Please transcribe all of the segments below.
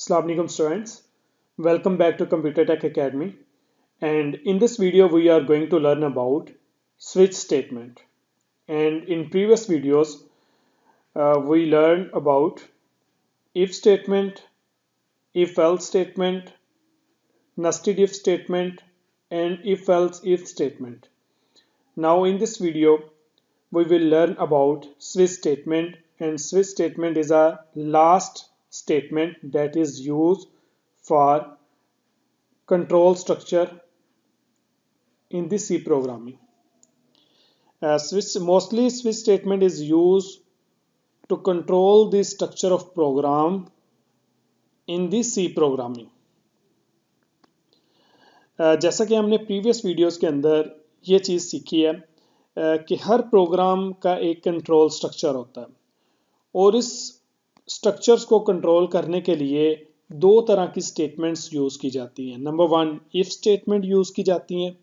Assalamu alaikum students, welcome back to Computer Tech Academy, and in this video we are going to learn about switch statement. And in previous videos we learned about if statement, if else statement, nested if statement, and if else if statement. Now in this video we will learn about switch statement, and switch statement is a last statement that is used for control structure in the C programming. Mostly switch statement is used to control the structure of program in the C programming. जैसा कि हमने previous videos के अंदर ये चीज़ सीखी है कि हर programme का एक कंट्रोल स्ट्रक्चर होता है और इस स्ट्रक्चर्स को कंट्रोल करने के लिए दो तरह की स्टेटमेंट्स यूज़ की जाती हैं. नंबर 1 इफ स्टेटमेंट यूज़ की जाती हैं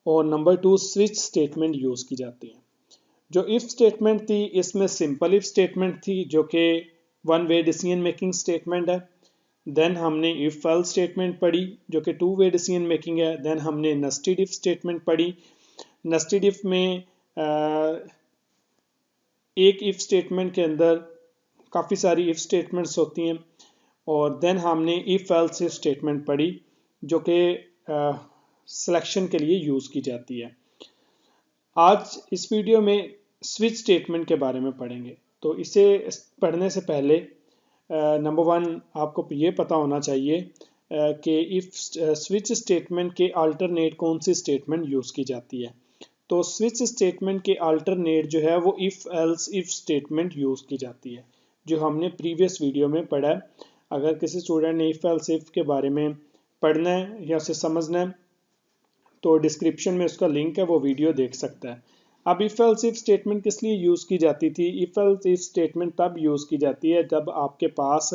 और नंबर 2 स्विच स्टेटमेंट यूज़ की जाती हैं. जो इफ स्टेटमेंट थी इसमें सिंपल इफ स्टेटमेंट थी जो कि one way decision making statement है. देन हमने इफ एल्स स्टेटमेंट पढ़ी जो कि टू वे डिसीजन मेकिंग है. देन हमने नेस्टेड इफ स्टेटमेंट पढ़ी. नेस्टेड इफ में एक इफ स्टेटमेंट के अंदर काफ़ी सारी इफ स्टेटमेंट्स होती हैं. और देन हमने इफ एल्स इफ स्टेटमेंट पढ़ी जो कि सिलेक्शन के लिए यूज़ की जाती है. आज इस वीडियो में स्विच स्टेटमेंट के बारे में पढ़ेंगे. तो इसे पढ़ने से पहले नंबर 1 आपको ये पता होना चाहिए कि इफ स्विच स्टेटमेंट के अल्टरनेट कौन सी स्टेटमेंट यूज़ की जाती है. तो स्विच स्टेटमेंट के अल्टरनेट जो है वो if else if statement use की जाती है जो हमने प्रीवियस वीडियो में पढ़ा है. अगर किसी स्टूडेंट ने इफ एल्स इफ के बारे में पढ़ना है या उसे समझना है तो डिस्क्रिप्शन में उसका लिंक है, वो वीडियो देख सकता है. अब इफ एल्स इफ स्टेटमेंट किस लिए यूज़ की जाती थी? इफ एल्स इफ स्टेटमेंट तब यूज़ की जाती है जब आपके पास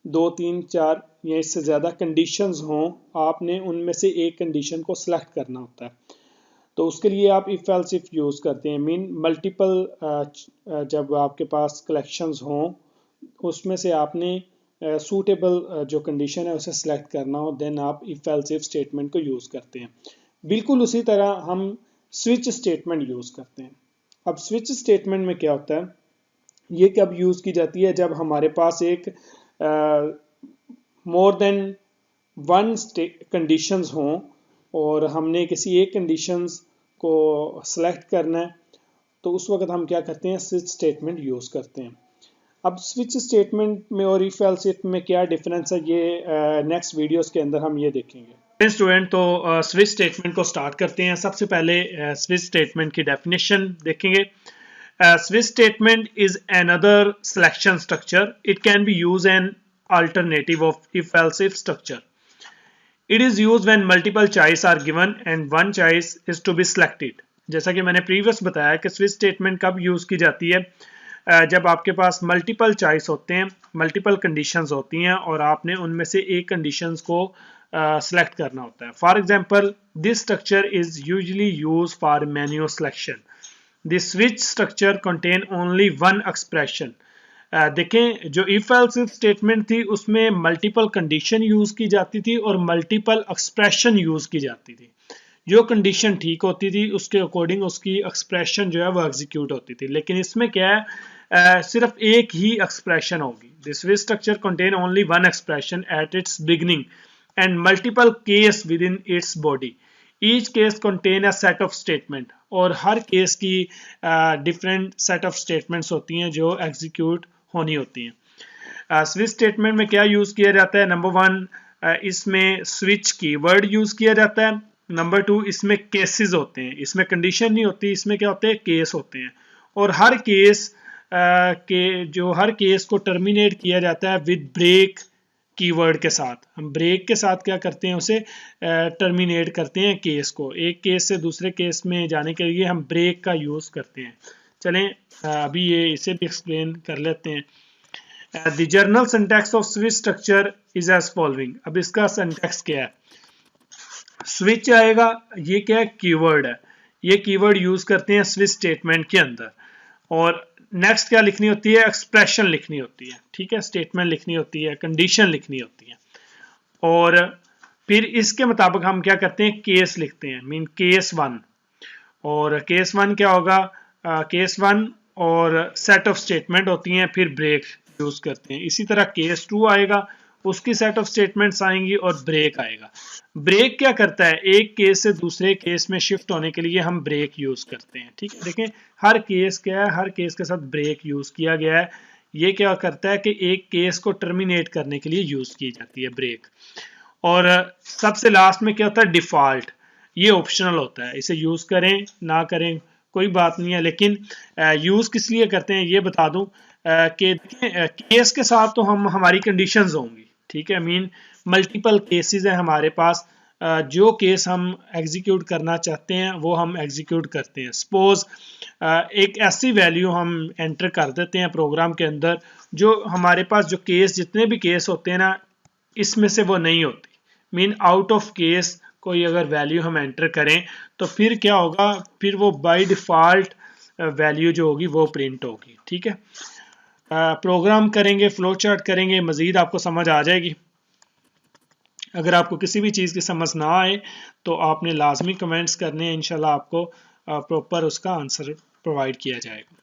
2, 3, 4 या इससे ज़्यादा कंडीशंस हों. आपने उनमें से एक कंडीशन को सिलेक्ट करना होता है तो उसके लिए आप इफ एल्स इफ यूज़ करते हैं. मीन मल्टीपल जब आपके पास कलेक्शंस हों उसमें से आपने सूटेबल जो कंडीशन है उसे सिलेक्ट करना हो, देन आप इफ एल्स इफ स्टेटमेंट को यूज़ करते हैं. बिल्कुल उसी तरह हम स्विच स्टेटमेंट यूज़ करते हैं. अब स्विच स्टेटमेंट में क्या होता है, ये कब यूज़ की जाती है? जब हमारे पास एक मोर देन वन कंडीशंस हों और हमने किसी एक कंडीशंस को सिलेक्ट करना है तो उस वक्त हम क्या करते हैं, स्विच स्टेटमेंट यूज़ करते हैं. अब स्विच स्टेटमेंट में और इफ एल्स इफ में क्या डिफरेंस है ये नेक्स्ट वीडियोस के अंदर हम ये देखेंगे. स्टूडेंट तो स्विच स्टेटमेंट को स्टार्ट करते हैं. सबसे पहले स्विच स्टेटमेंट की डेफिनेशन देखेंगे. Switch statement is another selection structure. It can be use an alternative of if else if structure. It is use when multiple choice are given and one choice is to be selected. जैसा कि मैंने previous बताया कि switch statement कब use की जाती है, जब आपके पास मल्टीपल चॉइस होते हैं, मल्टीपल कंडीशंस होती हैं और आपने उनमें से एक कंडीशंस को सेलेक्ट करना होता है. For example this structure is usually use for manual selection. The switch structure contain only one expression. देखें जो इफ एल्स इफ स्टेटमेंट थी उसमें मल्टीपल कंडीशन यूज की जाती थी और मल्टीपल एक्सप्रेशन यूज की जाती थी. जो कंडीशन ठीक होती थी उसके अकॉर्डिंग उसकी एक्सप्रेशन जो है वो एग्जीक्यूट होती थी. लेकिन इसमें क्या है, सिर्फ एक ही एक्सप्रेशन होगी. This switch structure contain only one expression at its beginning and multiple case with in its body. Each case contain a set of statement. और हर केस की डिफरेंट सेट ऑफ स्टेटमेंट्स होती हैं जो एग्जीक्यूट होनी होती हैं. Switch statement में क्या यूज किया जाता है? नंबर 1 इसमें स्विच कीवर्ड यूज किया जाता है. नंबर 2 इसमें केसेस होते हैं. इसमें कंडीशन नहीं होती, इसमें क्या होते हैं, केस होते हैं. और हर केस को टर्मिनेट किया जाता है विद ब्रेक कीवर्ड के साथ. हम ब्रेक के साथ क्या करते हैं, उसे टर्मिनेट करते हैं केस को. एक केस से दूसरे केस में जाने के लिए हम ब्रेक का यूज करते हैं. चलें अभी ये इसे भी एक्सप्लेन कर लेते हैं. The general syntax of switch structure is as following. अब इसका सिंटैक्स क्या है? स्विच आएगा, ये क्या है, कीवर्ड है. ये कीवर्ड यूज करते हैं स्विच स्टेटमेंट के अंदर. और नेक्स्ट क्या लिखनी होती है, एक्सप्रेशन लिखनी होती है, ठीक है, स्टेटमेंट लिखनी होती है, कंडीशन लिखनी होती है, और फिर इसके मुताबिक हम क्या करते हैं, केस लिखते हैं, मीन केस 1, और केस 1 क्या होगा, केस 1 और सेट ऑफ स्टेटमेंट होती हैं, फिर ब्रेक यूज करते हैं। इसी तरह केस 2 आएगा, उसकी सेट ऑफ स्टेटमेंट्स आएंगी और ब्रेक आएगा। ब्रेक क्या करता है, एक केस से दूसरे केस में शिफ्ट होने के लिए हम ब्रेक यूज करते हैं, ठीक है। देखें हर केस क्या है, हर केस के साथ ब्रेक यूज किया गया है। ये क्या करता है कि एक केस को टर्मिनेट करने के लिए यूज की जाती है ब्रेक। और सबसे लास्ट में क्या होता है, डिफॉल्ट, ये ऑप्शनल होता है, इसे यूज करें ना करें कोई बात नहीं है, लेकिन यूज किस लिए करते हैं ये बता दूं कि केस के साथ तो हम हमारी कंडीशंस होंगी, ठीक है, मीन मल्टीपल केसेस हैं हमारे पास, जो केस हम एग्जीक्यूट करना चाहते हैं वो हम एग्जीक्यूट करते हैं। सपोज एक ऐसी वैल्यू हम एंटर कर देते हैं प्रोग्राम के अंदर, जो हमारे पास जो केस, जितने भी केस होते हैं ना, इसमें से वो नहीं होती, मीन आउट ऑफ केस कोई अगर वैल्यू हम एंटर करें तो फिर क्या होगा, फिर वो बाय डिफॉल्ट वैल्यू जो होगी वो प्रिंट होगी, ठीक है। प्रोग्राम करेंगे, फ्लो चार्ट करेंगे, मजीद आपको समझ आ जाएगी। अगर आपको किसी भी चीज़ की समझ ना आए तो आपने लाजमी कमेंट्स करने हैं, इंशाल्लाह आपको प्रॉपर उसका आंसर प्रोवाइड किया जाएगा।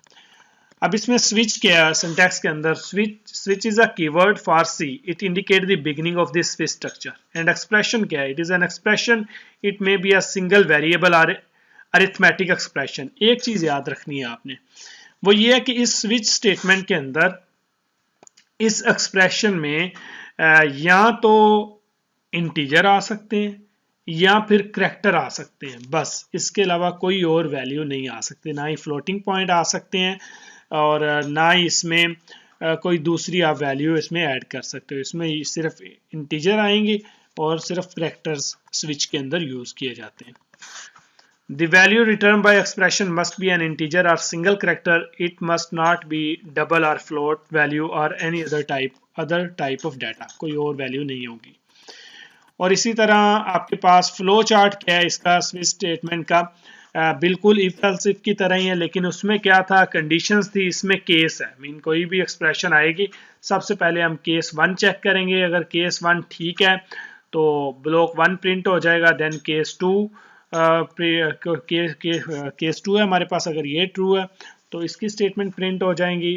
अब इसमें स्विच क्या है, सिंटैक्स के अंदर switch is a keyword for C, it indicate the beginning of this switch structure. And expression क्या है, it is an expression, it may be a single variable और अरिथमेटिक एक्सप्रेशन। एक चीज याद रखनी है आपने, वो ये है कि इस स्विच स्टेटमेंट के अंदर इस एक्सप्रेशन में या तो इंटीजर आ सकते हैं या फिर करैक्टर आ सकते हैं, बस इसके अलावा कोई और वैल्यू नहीं आ सकती, ना ही फ्लोटिंग पॉइंट आ सकते हैं और ना ही इसमें कोई दूसरी आप वैल्यू इसमें ऐड कर सकते हो। इसमें सिर्फ इंटीजर आएंगे और सिर्फ करैक्टर्स स्विच के अंदर यूज किए जाते हैं। The value returned by expression must be an integer or single character. It must not be double or float value or any other type of data. कोई और वैल्यू नहीं होगी। और इसी तरह आपके पास फ्लो चार्ट क्या है इसका, स्विच स्टेटमेंट का, बिल्कुल इफ एल्स इफ की तरह ही है, लेकिन उसमें क्या था, कंडीशंस थी, इसमें केस है, मीन कोई भी एक्सप्रेशन आएगी सबसे पहले हम केस 1 चेक करेंगे, अगर केस 1 ठीक है तो ब्लॉक 1 प्रिंट हो जाएगा, देन केस 2 केस 2 है हमारे पास, अगर ये ट्रू है तो इसकी स्टेटमेंट प्रिंट हो जाएंगी।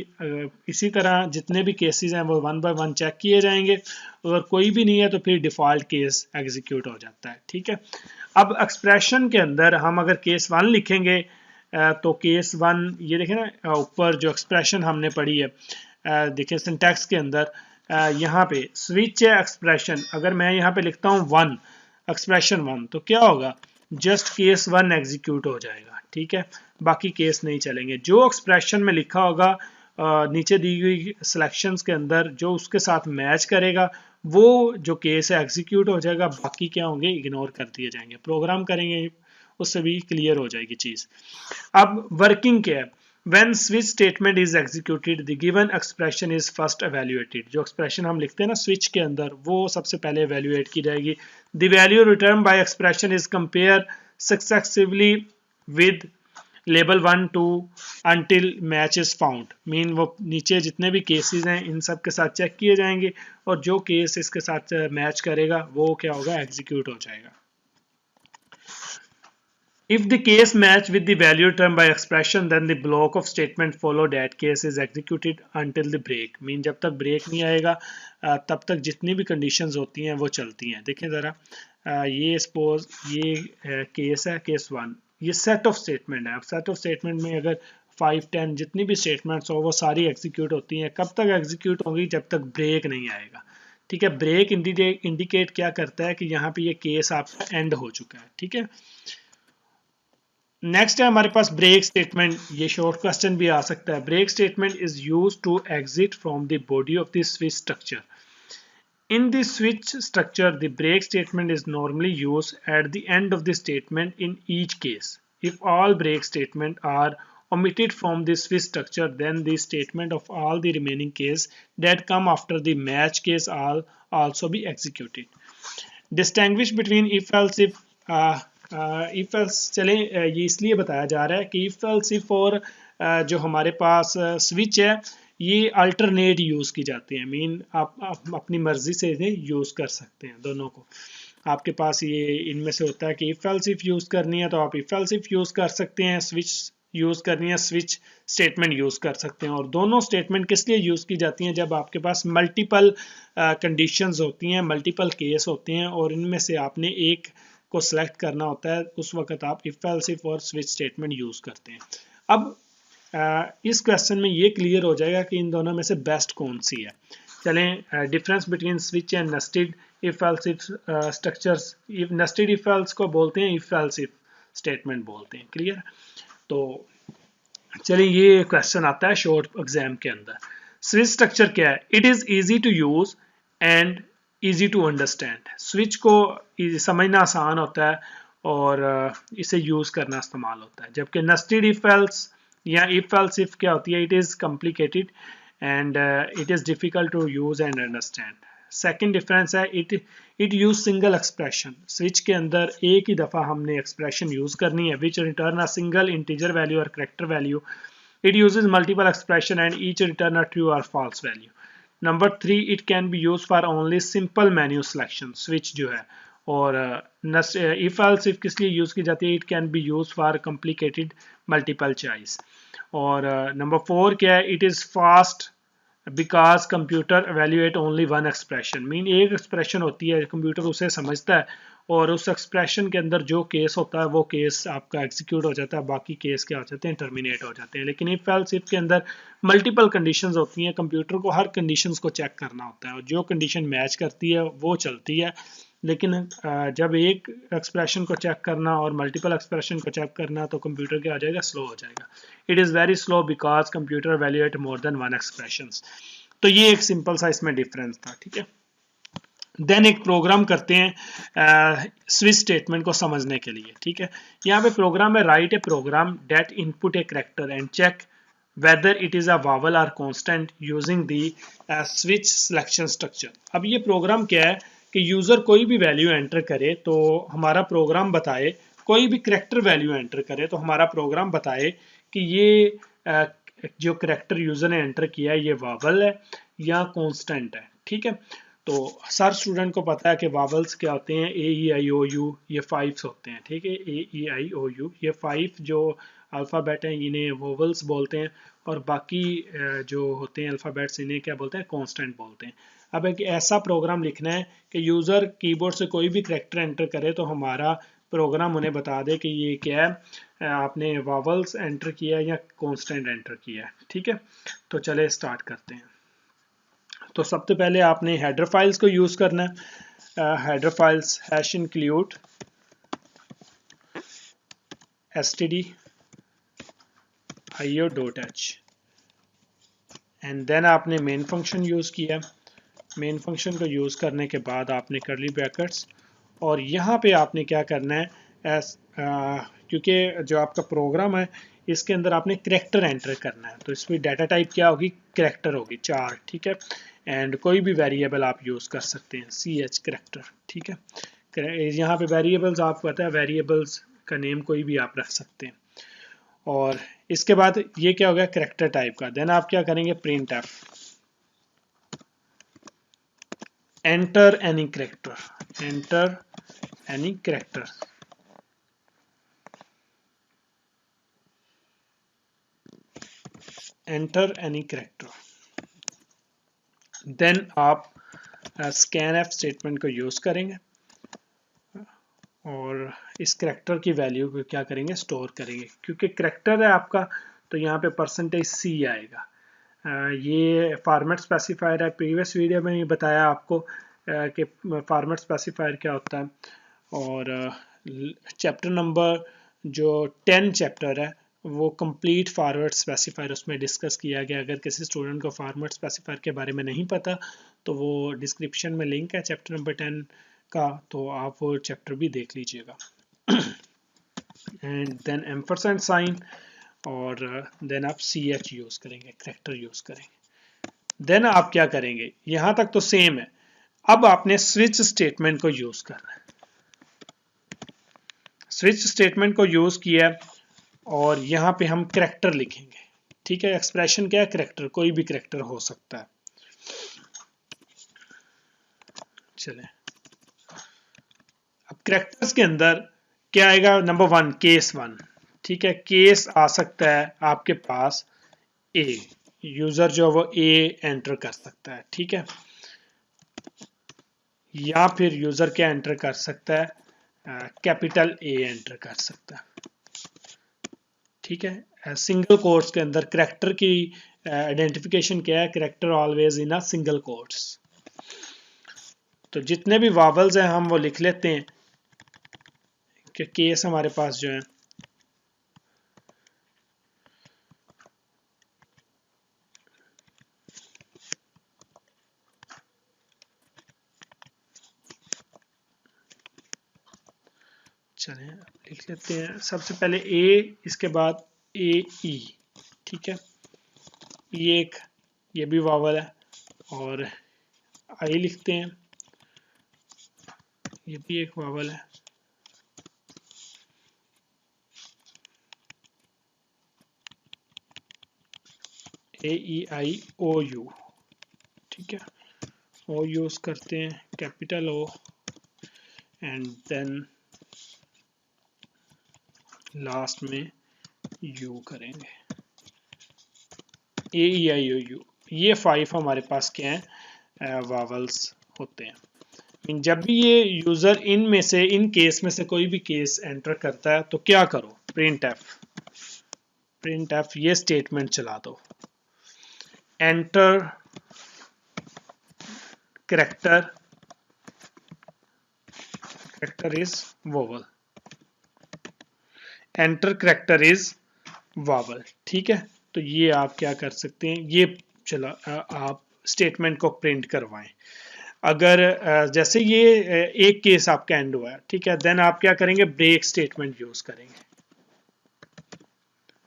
इसी तरह जितने भी केसेस हैं वो 1 बाय 1 चेक किए जाएंगे, अगर कोई भी नहीं है तो फिर डिफॉल्ट केस एग्जीक्यूट हो जाता है, ठीक है। अब एक्सप्रेशन के अंदर हम अगर केस 1 लिखेंगे तो केस 1, ये देखें ना ऊपर जो एक्सप्रेशन हमने पढ़ी है, देखिए सिंटैक्स के अंदर यहाँ पे स्विच है एक्सप्रेशन, अगर मैं यहाँ पे लिखता हूँ 1 एक्सप्रेशन 1 तो क्या होगा, जस्ट केस 1 एग्जीक्यूट हो जाएगा, ठीक है, बाकी केस नहीं चलेंगे। जो एक्सप्रेशन में लिखा होगा नीचे दी गई सिलेक्शंस के अंदर जो उसके साथ मैच करेगा वो जो केस है एग्जीक्यूट हो जाएगा, बाकी क्या होंगे, इग्नोर कर दिए जाएंगे। प्रोग्राम करेंगे उससे भी क्लियर हो जाएगी चीज। अब वर्किंग क्या है, when switch statement is executed the given expression is first evaluated। जो एक्सप्रेशन हम लिखते हैं ना स्विच के अंदर वो सबसे पहले evaluate की जाएगी। the value returned by expression is compare successively with label 1 2 until match is found। Mean वो नीचे जितने भी केसेस हैं इन सब के साथ चेक किए जाएंगे और जो केस इसके साथ मैच करेगा वो क्या होगा, एग्जीक्यूट हो जाएगा। If the case match with the value returned by expression, then the block of statement follow that case is executed until the break। Mean जब तक ब्रेक नहीं आएगा तब तक जितनी भी कंडीशंस होती हैं वो चलती हैं। देखें ज़रा, ये सपोज ये केस है, केस 1, ये सेट ऑफ स्टेटमेंट है। अब सेट ऑफ स्टेटमेंट में अगर 5 10 जितनी भी स्टेटमेंट्स हो वो सारी एग्जीक्यूट होती हैं। कब तक एग्जीक्यूट होगी, जब तक ब्रेक नहीं आएगा, ठीक है। ब्रेक इंडिकेट क्या करता है कि यहाँ पे ये केस आपका एंड हो चुका है, ठीक है। नेक्स्ट है हमारे पास ब्रेक स्टेटमेंट, ये शॉर्ट क्वेश्चन भी आ सकता है। Break statement is used to exit from the body of the switch structure. In the switch structure, the break statement is normally used at the end of the statement in each case. If all break statements are omitted from the switch structure, then the statement of all the remaining case that come after the match case all also be executed. Distinguish between if else if if else चलें, ये इसलिए बताया जा रहा है कि if else if और जो हमारे पास स्विच है ये अल्टरनेट यूज़ की जाती है। मीन आप अपनी मर्जी से इन्हें यूज़ कर सकते हैं दोनों को। आपके पास ये इनमें से होता है कि इफ एल्स इफ यूज़ करनी है तो आप इफ एल्स इफ यूज़ कर सकते हैं, स्विच यूज़ करनी है स्विच स्टेटमेंट यूज़ कर सकते हैं। और दोनों स्टेटमेंट किस लिए यूज़ की जाती हैं? जब आपके पास मल्टीपल कंडीशंस होती हैं, मल्टीपल केस होते हैं और इनमें से आपने एक को सिलेक्ट करना होता है, उस वक्त आप इफ एल्स इफ और स्विच स्टेटमेंट यूज़ करते हैं। अब इस क्वेश्चन में ये क्लियर हो जाएगा कि इन दोनों में से बेस्ट कौन सी है। चलें, difference between switch and nested if else if structures. Nested if else को बोलते हैं इफ एल्स इफ स्टेटमेंट बोलते हैं। क्लियर? तो चलिए ये क्वेश्चन आता है शॉर्ट एग्जाम के अंदर। स्विच स्ट्रक्चर क्या है? It is easy to use and easy to understand. Switch को समझना आसान होता है और इसे यूज करना इस्तेमाल होता है। जबकि नेस्टेड इफ एल्स या इफ एल्स इफ क्या होती है? It is complicated and it is difficult to use and understand. Second difference है it use single expression. Switch के अंदर एक ही दफ़ा हमने एक्सप्रेशन यूज करनी है which return a single integer value और character value. It uses multiple expression and each return a true और false value. Number 3, it can be use for only simple menu selection. Switch जो है और if else if किस लिए use की जाती है? It can be use for complicated multiple choice. और नंबर 4 क्या है? It is fast because computer evaluate only one expression. Mean एक एक्सप्रेशन होती है, कंप्यूटर उसे समझता है और उस एक्सप्रेशन के अंदर जो केस होता है वो केस आपका एग्जीक्यूट हो जाता है, बाकी केस क्या हो जाते हैं? टर्मिनेट हो जाते हैं। लेकिन इफ एल्स इफ के अंदर मल्टीपल कंडीशंस होती हैं, कंप्यूटर को हर कंडीशंस को चेक करना होता है और जो कंडीशन मैच करती है वो चलती है। लेकिन जब एक एक्सप्रेशन को चेक करना और मल्टीपल एक्सप्रेशन को चेक करना तो कंप्यूटर क्या हो जाएगा? स्लो हो जाएगा। It is very slow because computer evaluate more than one expressions. तो ये एक सिंपल सा इसमें डिफरेंस था। ठीक है, देन एक प्रोग्राम करते हैं स्विच स्टेटमेंट को समझने के लिए। ठीक है, यहाँ पे प्रोग्राम है write a program that input a character and check whether it is a vowel और consonant using the switch selection structure. अब ये प्रोग्राम क्या है कि यूजर कोई भी वैल्यू एंटर करे तो हमारा प्रोग्राम बताए, कोई भी करेक्टर वैल्यू एंटर करे तो हमारा प्रोग्राम बताए कि ये जो करेक्टर यूजर ने एंटर किया है ये वावल है या कांस्टेंट है। ठीक है, तो हर स्टूडेंट को पता है कि वावल्स क्या होते हैं? ए ई आई ओ यू, ये 5 होते हैं। ठीक है, ए ई आई ओ यू, ये 5 जो अल्फ़ाबेट हैं इन्हें वोवल्स बोलते हैं और बाकी जो होते हैं अल्फ़ाबेट्स इन्हें क्या बोलते हैं? कांस्टेंट बोलते हैं। अब एक ऐसा प्रोग्राम लिखना है कि यूज़र कीबोर्ड से कोई भी करेक्टर एंटर करे तो हमारा प्रोग्राम उन्हें बता दे कि ये क्या है, आपने वावल्स एंटर किया है या कांस्टेंट एंटर किया है। ठीक है, तो चले स्टार्ट करते हैं। तो सबसे पहले आपने हेडर फाइल्स को यूज़ करना है। Header files hash include std io.h and then आपने मेन फंक्शन यूज़ किया। मेन फंक्शन को यूज़ करने के बाद आपने करली ब्रैकेट्स और यहाँ पे आपने क्या करना है क्योंकि जो आपका प्रोग्राम है इसके अंदर आपने करेक्टर एंटर करना है तो इसमें डाटा टाइप क्या होगी? करेक्टर होगी 4। ठीक है, एंड कोई भी वेरिएबल आप यूज़ कर सकते हैं ch करेक्टर। ठीक है, यहाँ पे वेरिएबल्स आपको पता है, वेरिएबल्स का नेम कोई भी आप रख सकते हैं। और इसके बाद ये क्या हो गया? करेक्टर टाइप का। देन आप क्या करेंगे? Printf enter any character, enter any character. Enter any character. Then आप स्कैन एफ स्टेटमेंट को यूज करेंगे और इस करेक्टर की वैल्यू को क्या करेंगे? स्टोर करेंगे। क्योंकि करेक्टर है आपका तो यहाँ पे %c आएगा। ये फॉर्मेट स्पेसिफायर है। प्रीवियस वीडियो में ये बताया आपको कि फॉर्मेट स्पेसिफायर क्या होता है। और चैप्टर नंबर जो 10 चैप्टर है वो कंप्लीट फॉर्मेट स्पेसिफायर उसमें डिस्कस किया गया। अगर किसी स्टूडेंट को फॉर्मेट स्पेसिफायर के बारे में नहीं पता तो वो डिस्क्रिप्शन में लिंक है चैप्टर नंबर 10 का, तो आप वो चैप्टर भी देख लीजिएगा। एंड देन एम्परसेंड साइन और देन आप ch यूज़ करेंगे, करेक्टर यूज़ करेंगे। देन आप क्या करेंगे? यहाँ तक तो सेम है। अब आपने स्विच स्टेटमेंट को यूज़ करना है। स्विच स्टेटमेंट को यूज़ किया और यहाँ पे हम करेक्टर लिखेंगे। ठीक है। एक्सप्रेशन क्या है? करेक्टर, कोई भी करेक्टर हो सकता है। चले अब करेक्टर्स के अंदर क्या आएगा? नंबर 1 केस 1, ठीक है। केस आ सकता है आपके पास ए, यूजर जो वो ए एंटर कर सकता है, ठीक है। या फिर यूजर क्या एंटर कर सकता है? कैपिटल ए एंटर कर सकता है, ठीक है। सिंगल कोट्स के अंदर करेक्टर की आइडेंटिफिकेशन क्या है? Character always in a single quotes. तो जितने भी वावल्स हैं हम वो लिख लेते हैं कि केस हमारे पास जो है चलें लिख लेते हैं। सबसे पहले ए, इसके बाद ए ई, ठीक है। ये भी वावल है। और आई लिखते हैं, ये भी एक वावल है। ए ई आई ओ यू, ठीक है। ओ यूज करते हैं, capital O, and then last में यू करेंगे। A E I O you, ये 5 हमारे पास क्या है? वावल्स होते हैं। जब भी ये यूजर इन केस में से कोई भी केस एंटर करता है तो क्या करो? प्रिंट एफ ये स्टेटमेंट चला दो, enter character is vowel, enter character is vowel, ठीक है। तो ये आप क्या कर सकते हैं? ये चला आप स्टेटमेंट को प्रिंट करवाएं। अगर जैसे ये एक केस आपका एंड हुआ है, ठीक है, देन आप क्या करेंगे? ब्रेक स्टेटमेंट यूज करेंगे।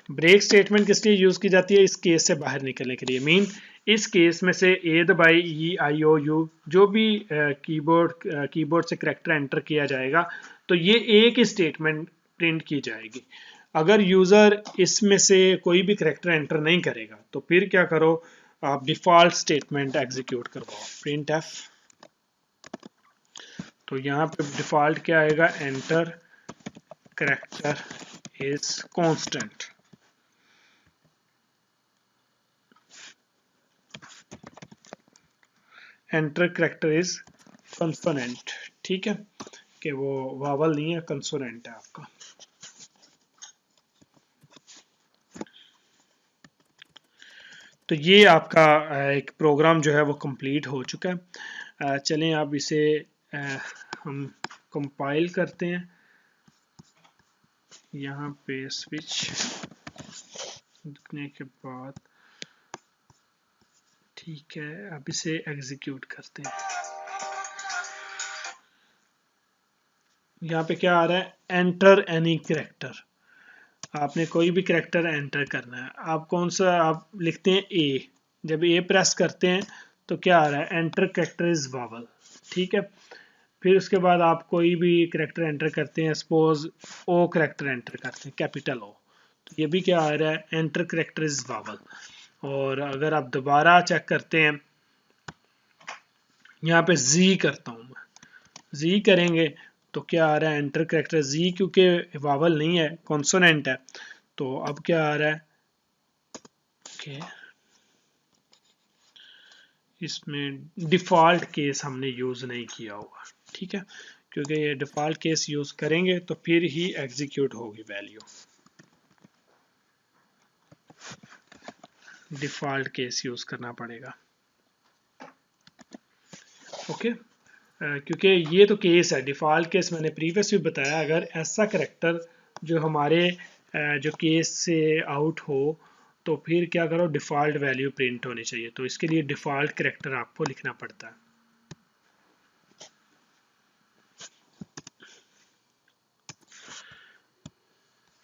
ब्रेक स्टेटमेंट किस लिए यूज की जाती है? इस केस से बाहर निकलने के लिए। मीन इस केस में से ए दबाई ई आई ओ यू जो भी कीबोर्ड से करेक्टर एंटर किया जाएगा तो ये एक ही स्टेटमेंट प्रिंट की जाएगी। अगर यूजर इसमें से कोई भी करेक्टर एंटर नहीं करेगा तो फिर क्या करो? आप डिफॉल्ट स्टेटमेंट एग्जीक्यूट करवाओ, प्रिंट एफ। तो यहाँ पे डिफॉल्ट क्या आएगा? Enter character is constant, enter character is consonant, ठीक है, कि वो वावल नहीं है, कंसोनेंट है आपका। तो ये आपका एक प्रोग्राम जो है वो कंप्लीट हो चुका है। चलें अब इसे हम कंपाइल करते हैं। यहाँ पे स्विच लिखने के बाद ठीक है, अब इसे एग्जीक्यूट करते हैं। यहाँ पे क्या आ रहा है? Enter any character. आपने कोई भी करेक्टर एंटर करना है। आप कौन सा आप लिखते हैं? ए। जब ए प्रेस करते हैं तो क्या आ रहा है? एंटर करेक्टर इज वावल, ठीक है। फिर उसके बाद आप कोई भी करेक्टर एंटर करते हैं, सपोज ओ करेक्टर एंटर करते हैं, कैपिटल ओ, तो ये भी क्या आ रहा है? Enter character is vowel. और अगर आप दोबारा चेक करते हैं, यहाँ पे जी करता हूँ मैं, जी करेंगे तो क्या आ रहा है? एंटर करेक्टर जी, क्योंकि वावल नहीं है, कॉन्सोनेंट है। तो अब क्या आ रहा है कि इसमें डिफ़ॉल्ट केस हमने यूज़ नहीं किया होगा, ठीक है, क्योंकि ये डिफ़ॉल्ट केस यूज़ करेंगे तो फिर ही एग्जीक्यूट होगी वैल्यू। डिफ़ॉल्ट केस यूज़ करना पड़ेगा, ओके। क्योंकि ये तो केस है, डिफ़ॉल्ट केस मैंने प्रीवियस भी बताया। अगर ऐसा करेक्टर जो हमारे जो केस से आउट हो तो फिर क्या करो? डिफ़ॉल्ट वैल्यू प्रिंट होनी चाहिए। तो इसके लिए डिफ़ॉल्ट करेक्टर आपको लिखना पड़ता है।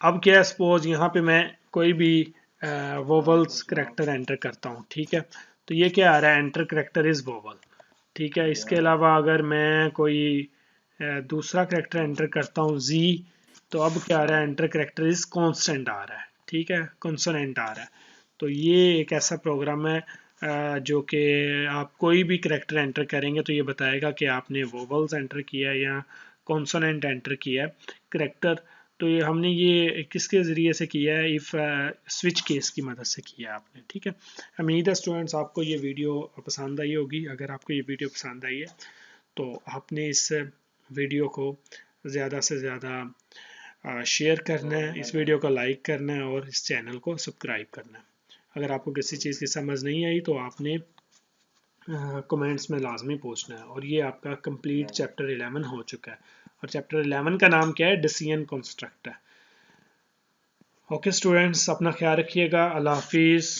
अब क्या है, सपोज यहाँ पे मैं कोई भी वोवल्स करेक्टर एंटर करता हूँ, ठीक है, तो ये क्या आ रहा है? एंटर करेक्टर इज वोवल, ठीक है। इसके अलावा अगर मैं कोई दूसरा करेक्टर एंटर करता हूँ जी, तो अब क्या आ रहा है? एंटर करेक्टर इज कॉन्स्टेंट आ रहा है, ठीक है, कॉन्सोनेंट आ रहा है। तो ये एक ऐसा प्रोग्राम है जो कि आप कोई भी करैक्टर एंटर करेंगे तो ये बताएगा कि आपने वोवल्स एंटर किया है या कॉन्सोनेंट एंटर किया है करैक्टर। तो ये हमने ये किसके ज़रिए से किया है, इफ़ स्विच केस की मदद से किया है आपने। ठीक है, उम्मीद है स्टूडेंट्स आपको ये वीडियो पसंद आई होगी। अगर आपको ये वीडियो पसंद आई है तो आपने इस वीडियो को ज़्यादा से ज़्यादा शेयर करना है, इस वीडियो को लाइक करना है और इस चैनल को सब्सक्राइब करना है। अगर आपको किसी चीज़ की समझ नहीं आई तो आपने कमेंट्स में लाजमी पूछना है। और ये आपका कंप्लीट चैप्टर 11 हो चुका है और चैप्टर 11 का नाम क्या है, डिसीजन कंस्ट्रक्ट है। ओके स्टूडेंट्स, अपना ख्याल रखिएगा। अल्लाह हाफिज़।